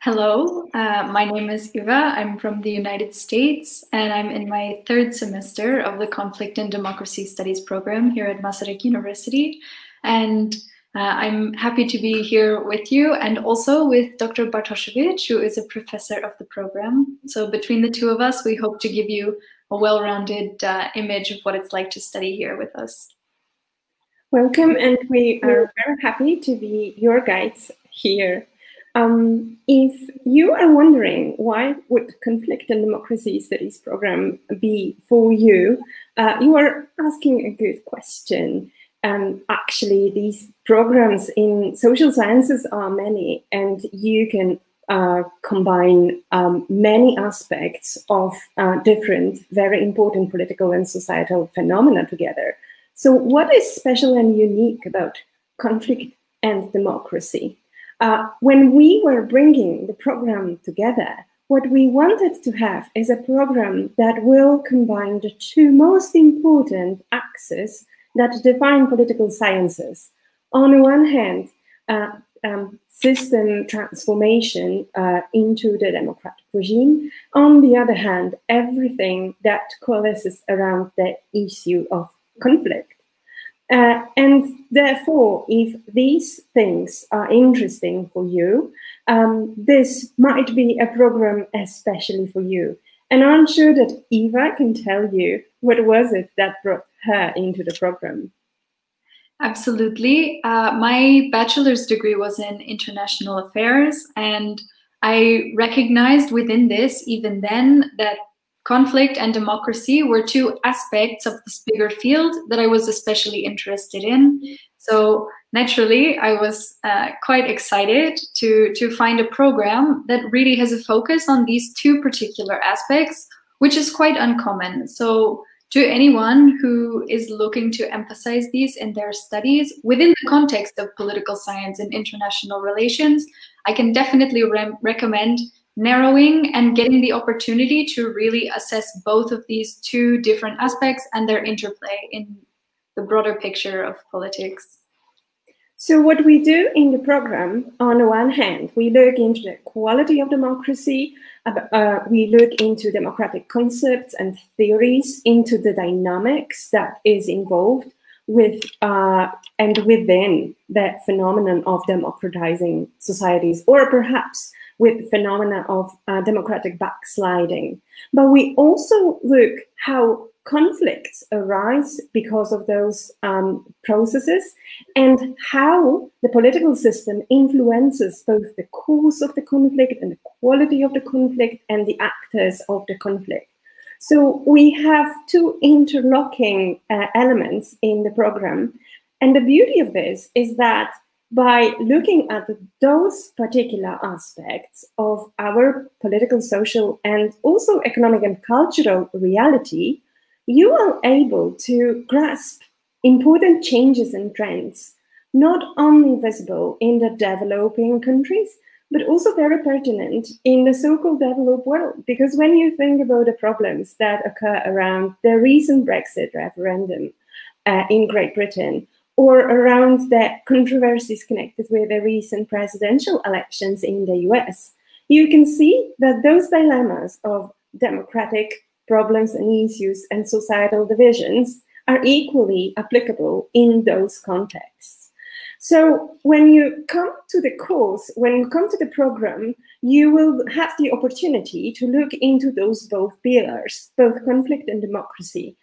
Hello, my name is Eva. I'm from the United States, and I'm in my third semester of the Conflict and Democracy Studies program here at Masaryk University. And I'm happy to be here with you and also with Dr. Bartoszewicz, who is a professor of the program. So between the two of us, we hope to give you a well-rounded image of what it's like to study here with us. Welcome, and we are very happy to be your guides here. If you are wondering why would Conflict and Democracy Studies program be for you, you are asking a good question. Actually, these programs in social sciences are many, and you can combine many aspects of different, very important political and societal phenomena together. So what is special and unique about conflict and democracy? When we were bringing the program together, what we wanted to have is a program that will combine the two most important axes that define political sciences. On the one hand, system transformation into the democratic regime. On the other hand, everything that coalesces around the issue of conflict. And therefore, if these things are interesting for you, this might be a program especially for you. And I'm sure that Eva can tell you what was it that brought her into the program. Absolutely. My bachelor's degree was in international affairs, and I recognized within this, even then, that conflict and democracy were two aspects of this bigger field that I was especially interested in. So naturally, I was quite excited to find a program that really has a focus on these two particular aspects, which is quite uncommon. So to anyone who is looking to emphasize these in their studies within the context of political science and international relations, I can definitely recommend narrowing and getting the opportunity to really assess both of these two different aspects and their interplay in the broader picture of politics. So what we do in the program, on the one hand, we look into the quality of democracy, we look into democratic concepts and theories, into the dynamics that is involved with and within the phenomenon of democratizing societies, or perhaps with the phenomena of democratic backsliding. But we also look how conflicts arise because of those processes, and how the political system influences both the cause of the conflict and the quality of the conflict and the actors of the conflict. So we have two interlocking elements in the program. And the beauty of this is that by looking at those particular aspects of our political, social, and also economic and cultural reality, you are able to grasp important changes and trends, not only visible in the developing countries, but also very pertinent in the so-called developed world. Because when you think about the problems that occur around the recent Brexit referendum in Great Britain, or around the controversies connected with the recent presidential elections in the US, you can see that those dilemmas of democratic problems and issues and societal divisions are equally applicable in those contexts. So when you come to the course, when you come to the program, you will have the opportunity to look into those both pillars, both conflict and democracy.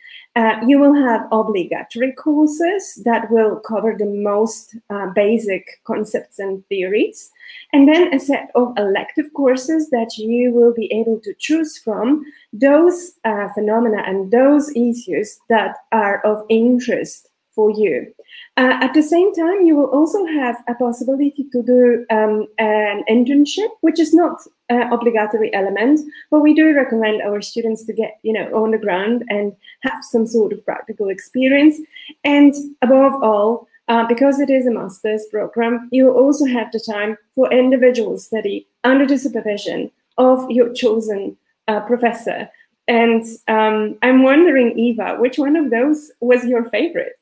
You will have obligatory courses that will cover the most basic concepts and theories, and then a set of elective courses that you will be able to choose from those phenomena and those issues that are of interest for you. At the same time, you will also have a possibility to do an internship, which is not an obligatory element, but we do recommend our students to get, on the ground and have some sort of practical experience. And above all, because it is a master's program, you will also have the time for individual study under the supervision of your chosen professor. And I'm wondering, Eva, which one of those was your favorite?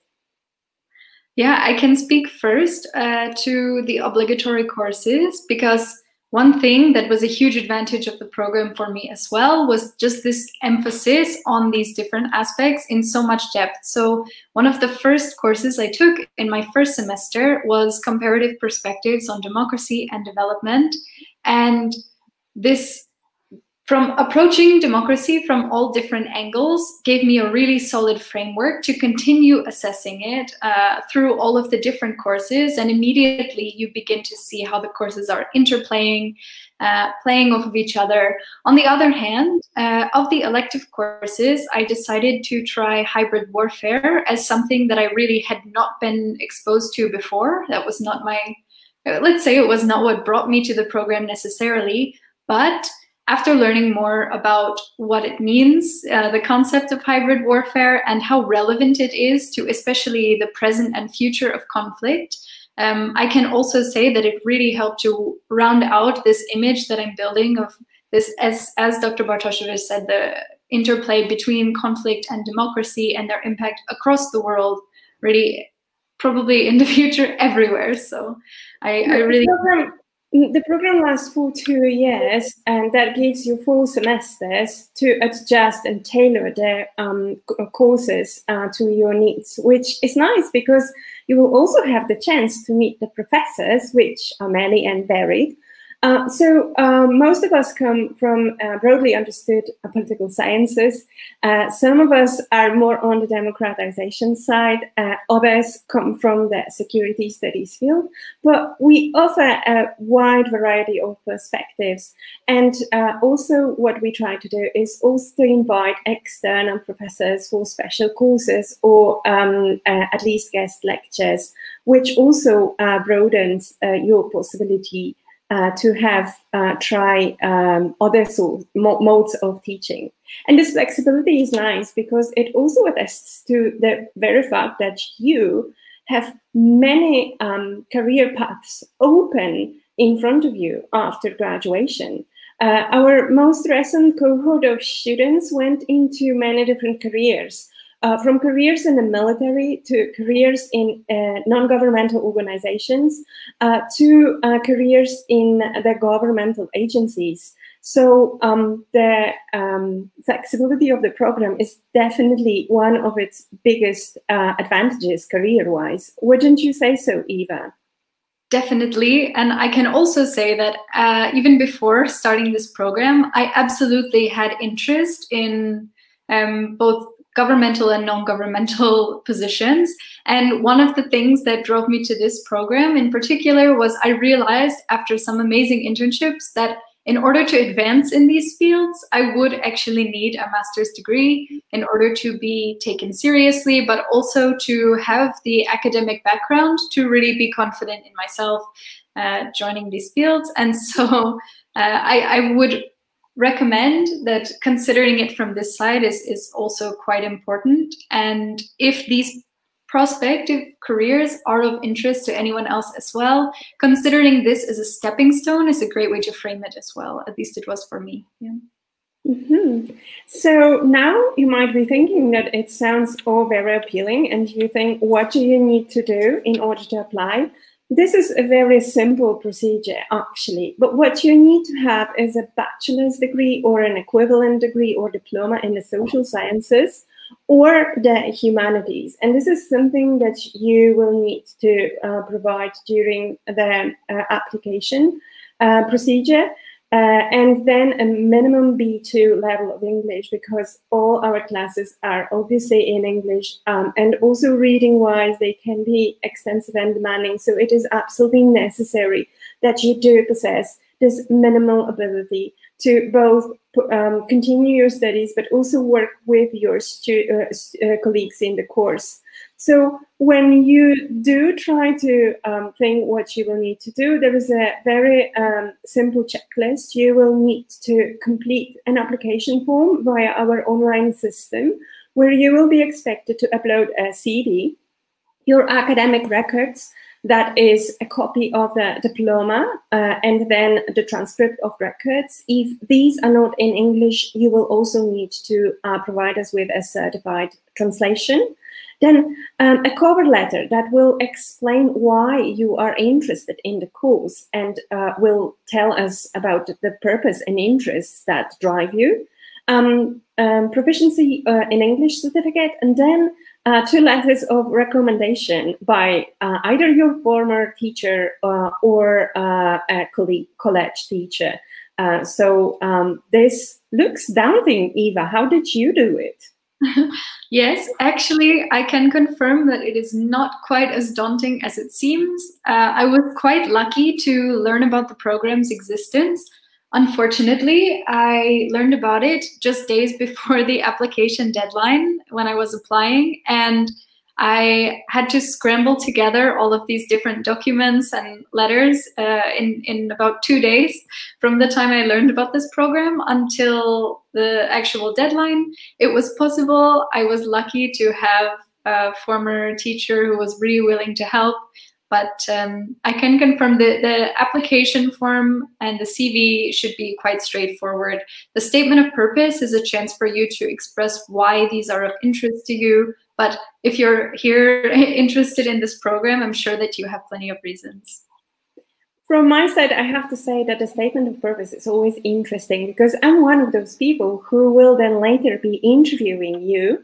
Yeah, I can speak first to the obligatory courses, because one thing that was a huge advantage of the program for me as well was just this emphasis on these different aspects in so much depth. So one of the first courses I took in my first semester was Comparative Perspectives on Democracy and Development. And this, from approaching democracy from all different angles, gave me a really solid framework to continue assessing it through all of the different courses. And immediately you begin to see how the courses are interplaying, playing off of each other. On the other hand, of the elective courses, I decided to try hybrid warfare as something that I really had not been exposed to before. That was not my, let's say it was not what brought me to the program necessarily, but after learning more about what it means, the concept of hybrid warfare and how relevant it is to especially the present and future of conflict, I can also say that it really helped to round out this image that I'm building of this, as Dr. Bartoszewicz said, the interplay between conflict and democracy and their impact across the world, really probably in the future everywhere. So I really... The program lasts for 2 years, and that gives you 4 semesters to adjust and tailor the courses to your needs, which is nice because you will also have the chance to meet the professors, which are many and varied. So most of us come from broadly understood political sciences. Some of us are more on the democratization side. Others come from the security studies field. But we offer a wide variety of perspectives. And also what we try to do is also invite external professors for special courses or at least guest lectures, which also broadens your possibility to have try other modes of teaching. And this flexibility is nice because it also attests to the very fact that you have many career paths open in front of you after graduation. Our most recent cohort of students went into many different careers. From careers in the military to careers in non-governmental organizations to careers in the governmental agencies. So the flexibility of the program is definitely one of its biggest advantages career-wise. Wouldn't you say so, Eva? Definitely. And I can also say that even before starting this program, I absolutely had interest in both governmental and non-governmental positions. And one of the things that drove me to this program in particular was I realized after some amazing internships that in order to advance in these fields, I would actually need a master's degree in order to be taken seriously, but also to have the academic background to really be confident in myself joining these fields. And so I would recommend that considering it from this side is also quite important. And if these prospective careers are of interest to anyone else as well, considering this as a stepping stone is a great way to frame it as well. At least it was for me. Yeah. Mm-hmm. So now you might be thinking that it sounds all very appealing and you think, what do you need to do in order to apply? This is a very simple procedure, actually, but what you need to have is a bachelor's degree or an equivalent degree or diploma in the social sciences or the humanities. And this is something that you will need to provide during the application procedure. And then a minimum B2 level of English, because all our classes are obviously in English, and also reading-wise, they can be extensive and demanding. So it is absolutely necessary that you do possess this minimal ability to both continue your studies, but also work with your colleagues in the course. So when you do try to think what you will need to do, there is a very simple checklist. You will need to complete an application form via our online system, where you will be expected to upload a CV, your academic records, That is a copy of the diploma and then the transcript of records. If these are not in English, you will also need to provide us with a certified translation. Then a cover letter that will explain why you are interested in the course and will tell us about the purpose and interests that drive you. Proficiency in English certificate, and then 2 letters of recommendation by either your former teacher or a college teacher. So this looks daunting, Eva. How did you do it? Yes, actually, I can confirm that it is not quite as daunting as it seems. I was quite lucky to learn about the program's existence. Unfortunately, I learned about it just days before the application deadline when I was applying, and I had to scramble together all of these different documents and letters in about 2 days from the time I learned about this program until the actual deadline. It was possible. I was lucky to have a former teacher who was really willing to help. But I can confirm the application form and the CV should be quite straightforward. The statement of purpose is a chance for you to express why these are of interest to you. But if you're here interested in this program, I'm sure that you have plenty of reasons. From my side, I have to say that the statement of purpose is always interesting because I'm one of those people who will then later be interviewing you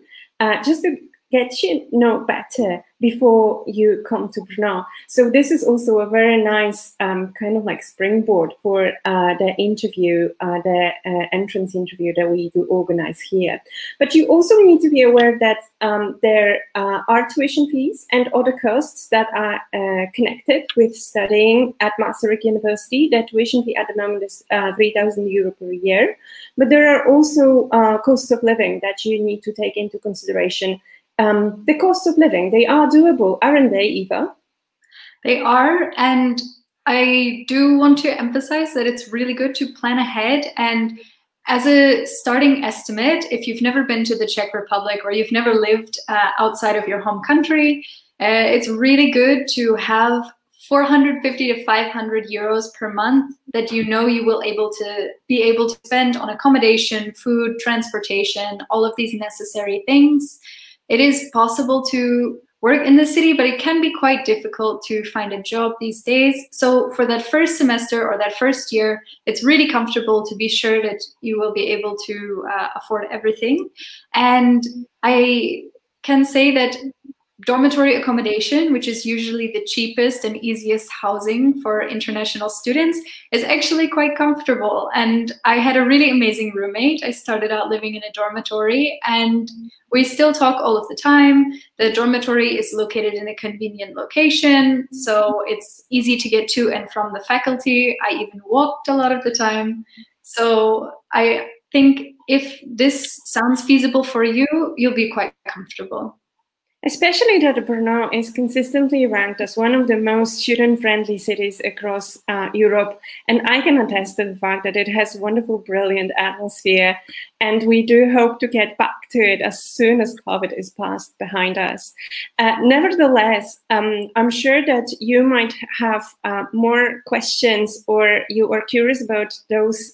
just to get you know better before you come to Brno. So this is also a very nice kind of like springboard for the interview, the entrance interview that we do organize here. But you also need to be aware that there are tuition fees and other costs that are connected with studying at Masaryk University. The tuition fee at the moment is €3,000 per year. But there are also costs of living that you need to take into consideration. The cost of living, they are doable, aren't they, Eva? They are, and I do want to emphasize that it's really good to plan ahead. And as a starting estimate, if you've never been to the Czech Republic or you've never lived outside of your home country, it's really good to have 450 to 500 euros per month that you know you will be able to spend on accommodation, food, transportation, all of these necessary things. It is possible to work in the city, but it can be quite difficult to find a job these days. So for that first semester or that first year, it's really comfortable to be sure that you will be able to afford everything. And I can say that dormitory accommodation, which is usually the cheapest and easiest housing for international students, is actually quite comfortable. And I had a really amazing roommate. I started out living in a dormitory and we still talk all of the time. The dormitory is located in a convenient location, so it's easy to get to and from the faculty. I even walked a lot of the time. So I think if this sounds feasible for you, you'll be quite comfortable. Especially that Brno is consistently ranked as one of the most student-friendly cities across Europe. And I can attest to the fact that it has wonderful, brilliant atmosphere. And we do hope to get back to it as soon as COVID is passed behind us. Nevertheless, I'm sure that you might have more questions or you are curious about those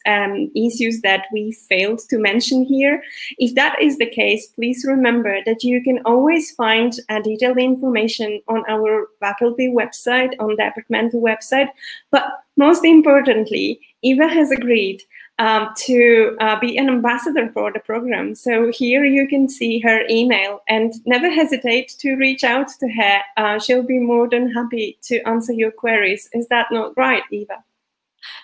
issues that we failed to mention here. If that is the case, please remember that you can always find detailed information on our faculty website, on the departmental website. But most importantly, Eva has agreed to be an ambassador for the program. So here you can see her email and never hesitate to reach out to her. She'll be more than happy to answer your queries. Is that not right, Eva?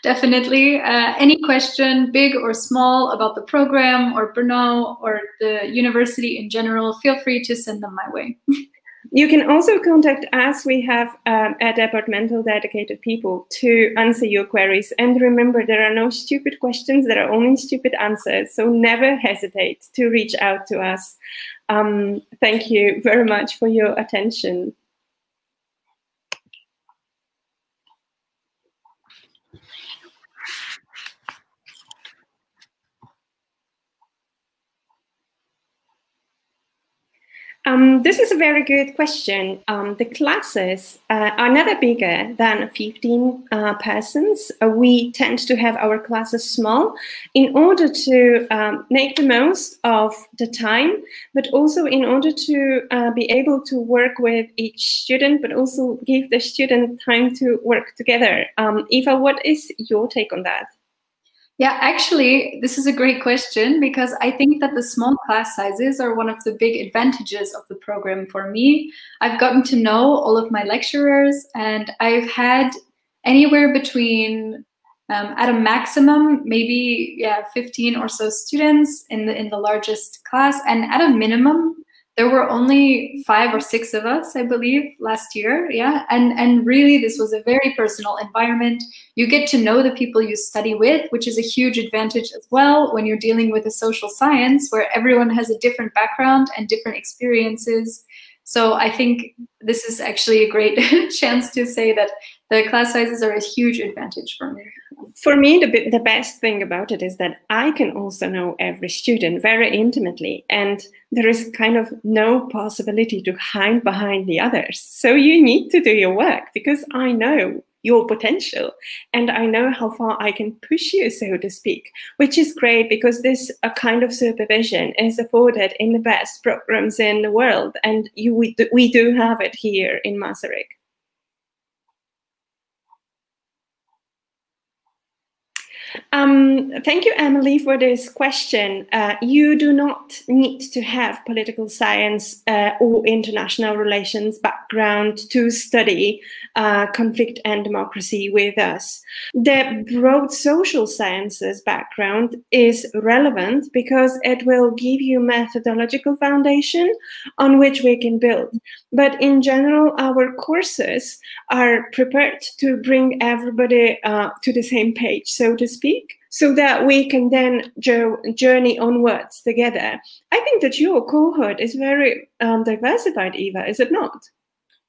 Definitely. Any question, big or small, about the program or Brno or the university in general, feel free to send them my way. You can also contact us. We have a departmental dedicated people to answer your queries. And remember, there are no stupid questions, there are only stupid answers. So never hesitate to reach out to us. Thank you very much for your attention. This is a very good question. The classes are never bigger than 15 persons. We tend to have our classes small in order to make the most of the time, but also in order to be able to work with each student, but also give the student time to work together. Eva, what is your take on that? Yeah, actually, this is a great question because I think that the small class sizes are one of the big advantages of the program for me. I've gotten to know all of my lecturers, and I've had anywhere between, at a maximum, maybe 15 or so students in the largest class, and at a minimum, there were only 5 or 6 of us, I believe, last year. Yeah, and really, this was a very personal environment. You get to know the people you study with, which is a huge advantage as well when you're dealing with a social science where everyone has a different background and different experiences. So I think this is actually a great chance to say that the class sizes are a huge advantage for me. For me, the best thing about it is that I can also know every student very intimately, and there is kind of no possibility to hide behind the others. So you need to do your work because I know your potential and I know how far I can push you, so to speak, which is great because this kind of supervision is afforded in the best programs in the world, and we do have it here in Masaryk. Thank you, Emily, for this question. You do not need to have political science or international relations background to study conflict and democracy with us. The broad social sciences background is relevant because it will give you methodological foundation on which we can build. But in general, our courses are prepared to bring everybody to the same page, so to speak, so that we can then journey onwards together. I think that your cohort is very diversified, Eva, is it not?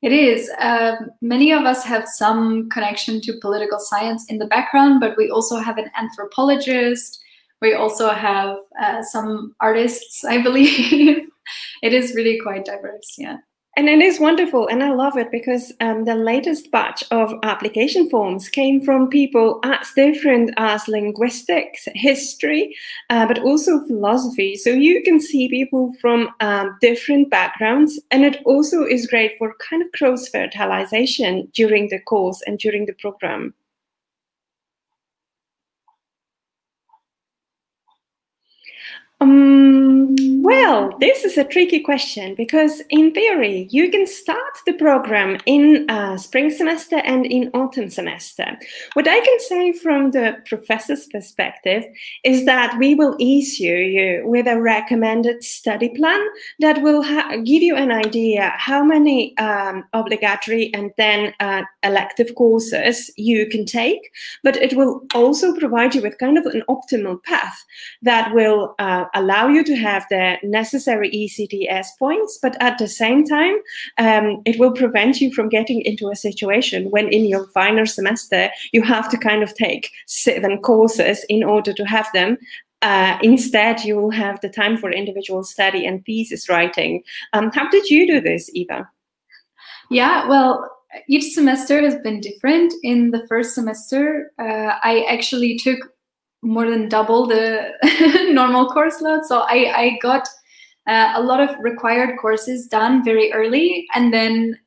It is. Many of us have some connection to political science in the background, but we also have an anthropologist. We also have some artists, I believe. It is really quite diverse, yeah. And it is wonderful, and I love it because the latest batch of application forms came from people as different as linguistics, history, but also philosophy. So you can see people from different backgrounds, and it also is great for kind of cross-fertilization during the course and during the program. Well, this is a tricky question because in theory, you can start the program in spring semester and in autumn semester. What I can say from the professor's perspective is that we will issue you with a recommended study plan that will give you an idea how many obligatory and then elective courses you can take, but it will also provide you with kind of an optimal path that will allow you to have the necessary ECTS points, but at the same time, it will prevent you from getting into a situation when in your final semester, you have to kind of take 7 courses in order to have them. Instead, you will have the time for individual study and thesis writing. How did you do this, Eva? Yeah, well, each semester has been different. In the first semester, I actually took more than double the normal course load. So I got a lot of required courses done very early. And then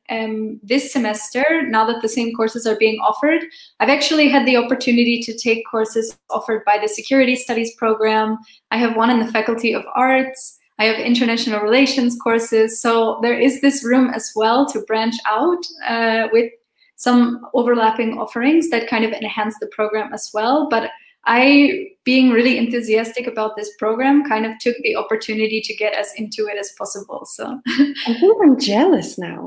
this semester, now that the same courses are being offered, I've actually had the opportunity to take courses offered by the Security Studies program. I have one in the Faculty of Arts. I have international relations courses. So there is this room as well to branch out with some overlapping offerings that kind of enhance the program as well. But I, being really enthusiastic about this program, kind of took the opportunity to get as into it as possible. So I think I'm jealous now.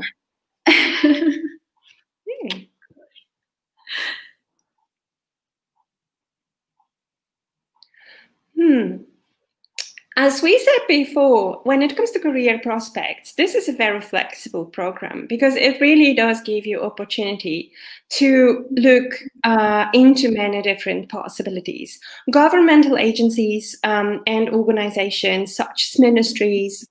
As we said before, when it comes to career prospects, this is a very flexible program because it really does give you opportunity to look into many different possibilities. Governmental agencies and organizations such as ministries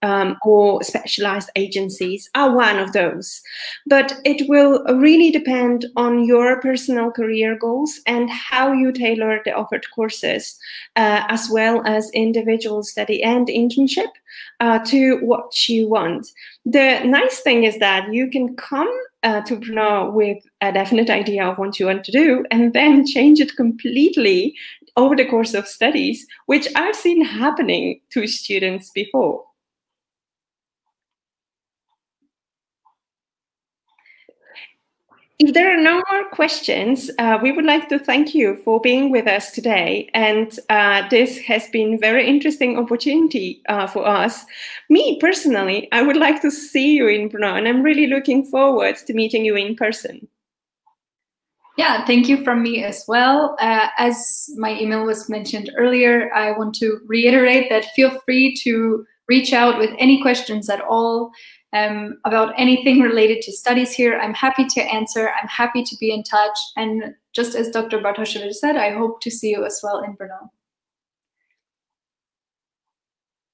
or specialized agencies are one of those. But it will really depend on your personal career goals and how you tailor the offered courses, as well as individual study and internship to what you want. The nice thing is that you can come to Brno with a definite idea of what you want to do and then change it completely over the course of studies, which I've seen happening to students before. If there are no more questions, we would like to thank you for being with us today. And this has been a very interesting opportunity for us. Me, personally, I would like to see you in Brno, and I'm really looking forward to meeting you in person. Yeah, thank you from me as well. As my email was mentioned earlier, I want to reiterate that feel free to reach out with any questions at all. About anything related to studies here, I'm happy to answer. I'm happy to be in touch. And just as Dr. Bartoszewicz said, I hope to see you as well in Brno.